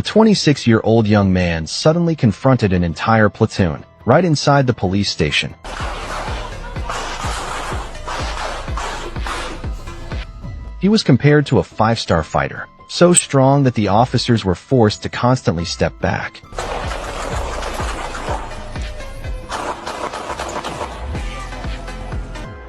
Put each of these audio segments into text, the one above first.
A 26-year-old young man suddenly confronted an entire platoon right inside the police station. He was compared to a 5-star fighter, so strong that the officers were forced to constantly step back.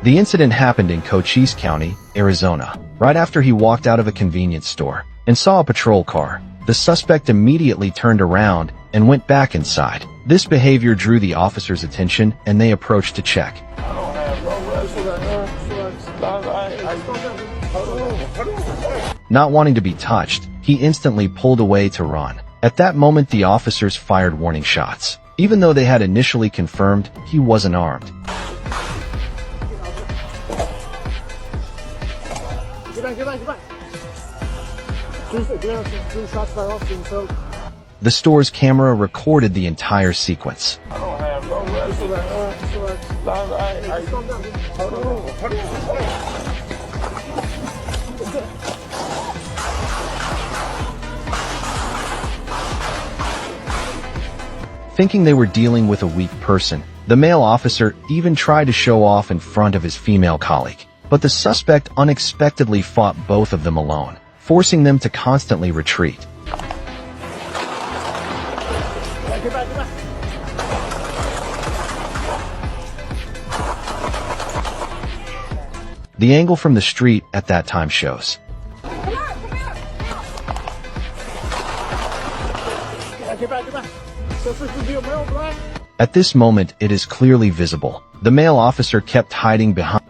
The incident happened in Cochise County, Arizona, right after he walked out of a convenience store and saw a patrol car. The suspect immediately turned around and went back inside. This behavior drew the officers' attention, and they approached to check. Not wanting to be touched, he instantly pulled away to run. At that moment, the officers fired warning shots, even though they had initially confirmed he wasn't armed. The store's camera recorded the entire sequence. Thinking they were dealing with a weak person, the male officer even tried to show off in front of his female colleague. But the suspect unexpectedly fought both of them alone, forcing them to constantly retreat. The angle from the street at that time shows. At this moment, it is clearly visible. The male officer kept hiding behind.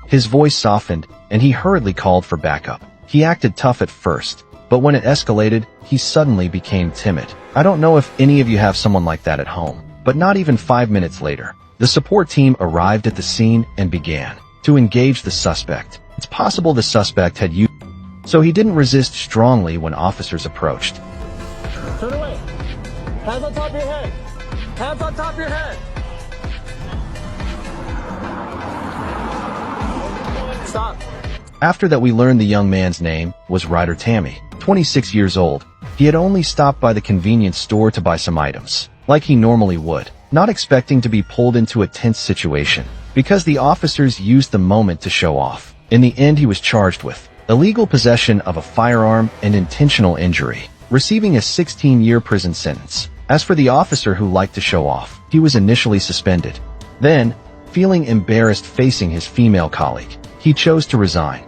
His voice softened, and he hurriedly called for backup. He acted tough at first, but when it escalated, he suddenly became timid. I don't know if any of you have someone like that at home, but not even 5 minutes later, the support team arrived at the scene and began to engage the suspect. It's possible the suspect had used, so he didn't resist strongly when officers approached. Turn away. Hands on top of your head. Hands on top of your head. Stop. After that, we learned the young man's name was Ryder Tammy, 26 years old. He had only stopped by the convenience store to buy some items, like he normally would, not expecting to be pulled into a tense situation, because the officers used the moment to show off. In the end, he was charged with illegal possession of a firearm and intentional injury, receiving a 16-year prison sentence. As for the officer who liked to show off, he was initially suspended. Then, feeling embarrassed facing his female colleague, he chose to resign.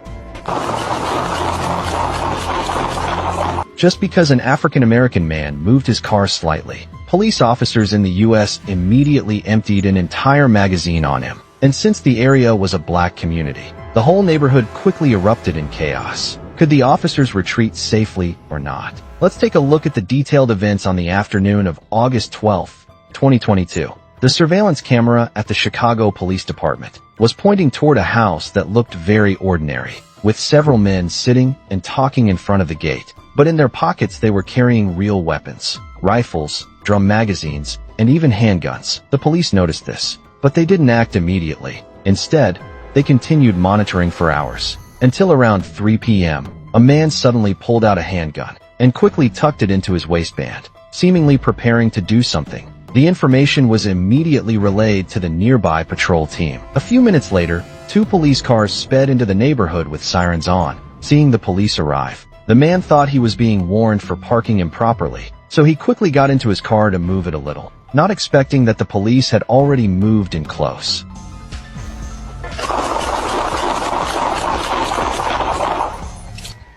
Just because an African-American man moved his car slightly, police officers in the U.S. immediately emptied an entire magazine on him. And since the area was a black community, the whole neighborhood quickly erupted in chaos. Could the officers retreat safely or not? Let's take a look at the detailed events on the afternoon of August 12, 2022. The surveillance camera at the Chicago Police Department was pointing toward a house that looked very ordinary, with several men sitting and talking in front of the gate. But in their pockets they were carrying real weapons, rifles, drum magazines, and even handguns. The police noticed this, but they didn't act immediately. Instead, they continued monitoring for hours, until around 3 p.m., a man suddenly pulled out a handgun and quickly tucked it into his waistband, seemingly preparing to do something. The information was immediately relayed to the nearby patrol team. A few minutes later, 2 police cars sped into the neighborhood with sirens on. Seeing the police arrive, the man thought he was being warned for parking improperly, so he quickly got into his car to move it a little, not expecting that the police had already moved in close.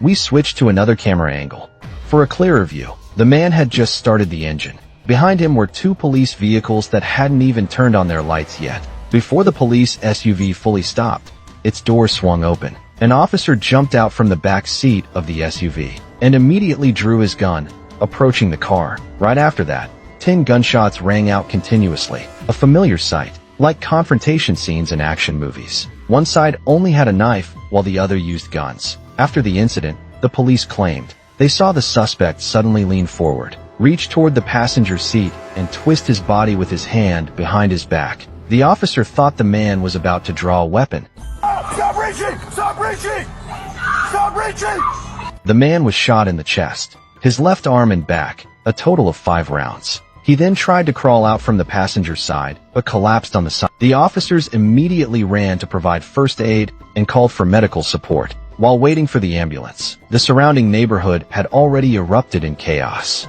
We switched to another camera angle. For a clearer view, the man had just started the engine. Behind him were 2 police vehicles that hadn't even turned on their lights yet. Before the police SUV fully stopped, its door swung open. An officer jumped out from the back seat of the SUV and immediately drew his gun, approaching the car. Right after that, 10 gunshots rang out continuously, a familiar sight, like confrontation scenes in action movies. One side only had a knife, while the other used guns. After the incident, the police claimed they saw the suspect suddenly lean forward, reach toward the passenger seat, and twist his body with his hand behind his back. The officer thought the man was about to draw a weapon. Stop reaching! Stop reaching! Stop reaching! The man was shot in the chest, his left arm and back, a total of 5 rounds. He then tried to crawl out from the passenger side, but collapsed on the side. The officers immediately ran to provide first aid and called for medical support. While waiting for the ambulance, the surrounding neighborhood had already erupted in chaos.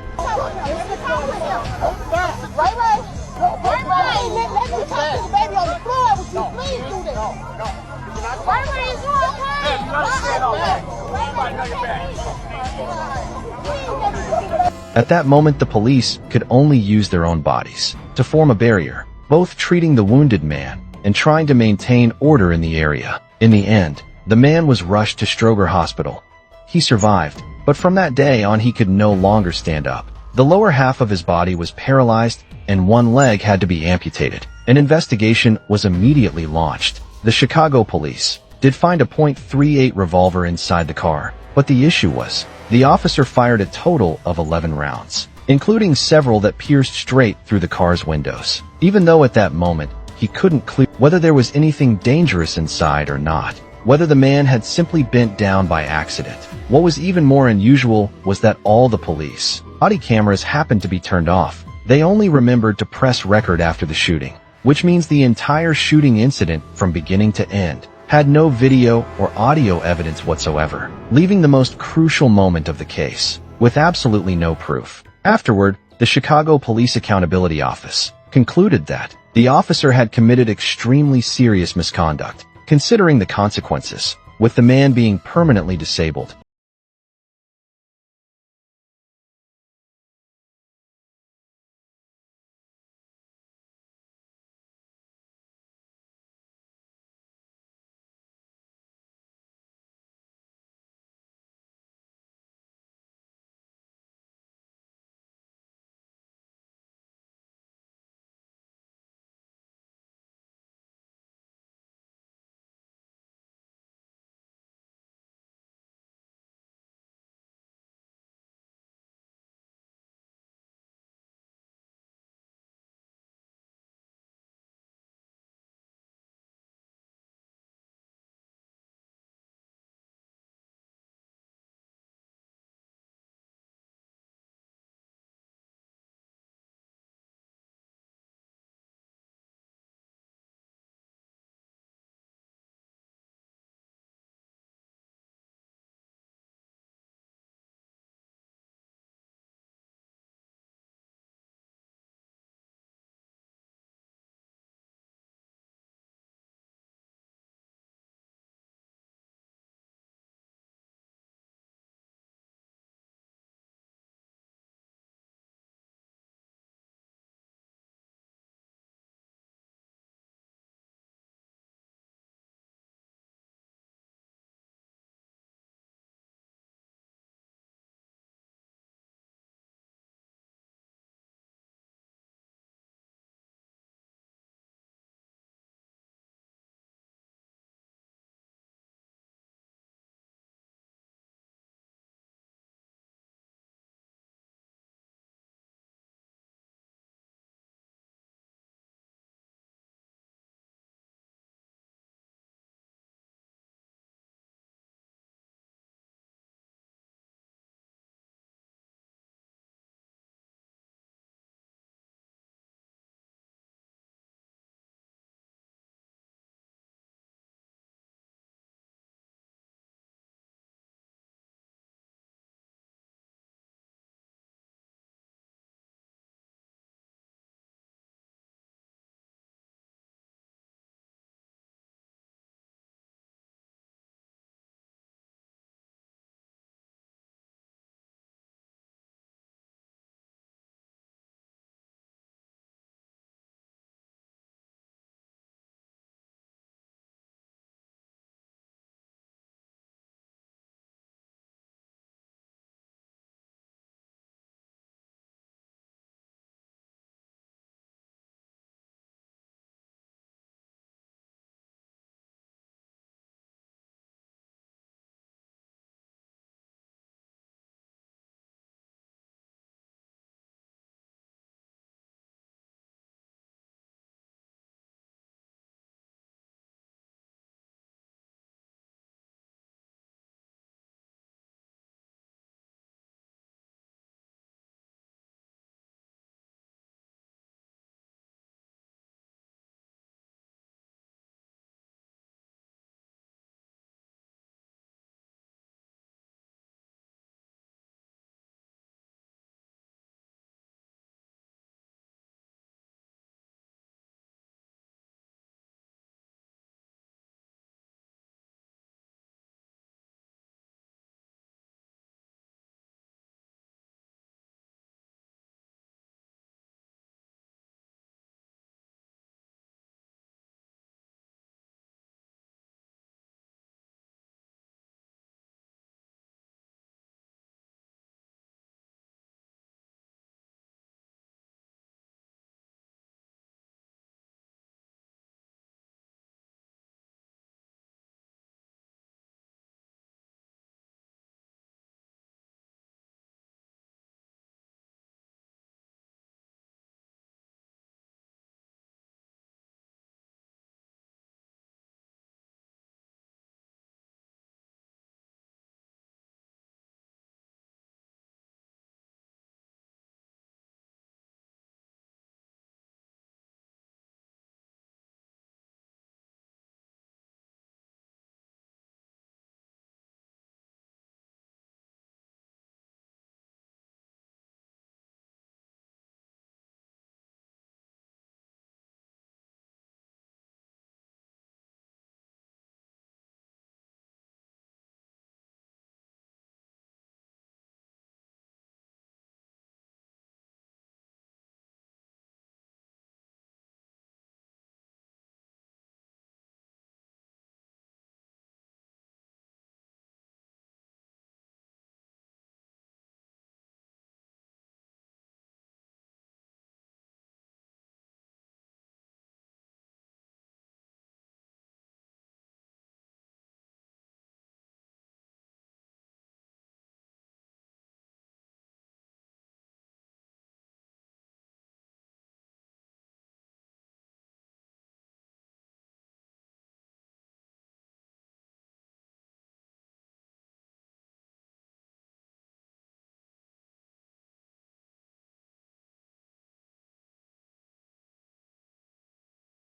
At that moment, the police could only use their own bodies to form a barrier, both treating the wounded man and trying to maintain order in the area. In the end, the man was rushed to Stroger Hospital. He survived, but from that day on he could no longer stand up. The lower half of his body was paralyzed and one leg had to be amputated. An investigation was immediately launched. The Chicago police did find a .38 revolver inside the car, but the issue was, the officer fired a total of 11 rounds, including several that pierced straight through the car's windows. Even though at that moment, he couldn't clear whether there was anything dangerous inside or not, whether the man had simply bent down by accident. What was even more unusual was that all the police body cameras happened to be turned off. They only remembered to press record after the shooting, which means the entire shooting incident from beginning to end had no video or audio evidence whatsoever, leaving the most crucial moment of the case with absolutely no proof. Afterward, the Chicago Police Accountability Office concluded that the officer had committed extremely serious misconduct, considering the consequences, with the man being permanently disabled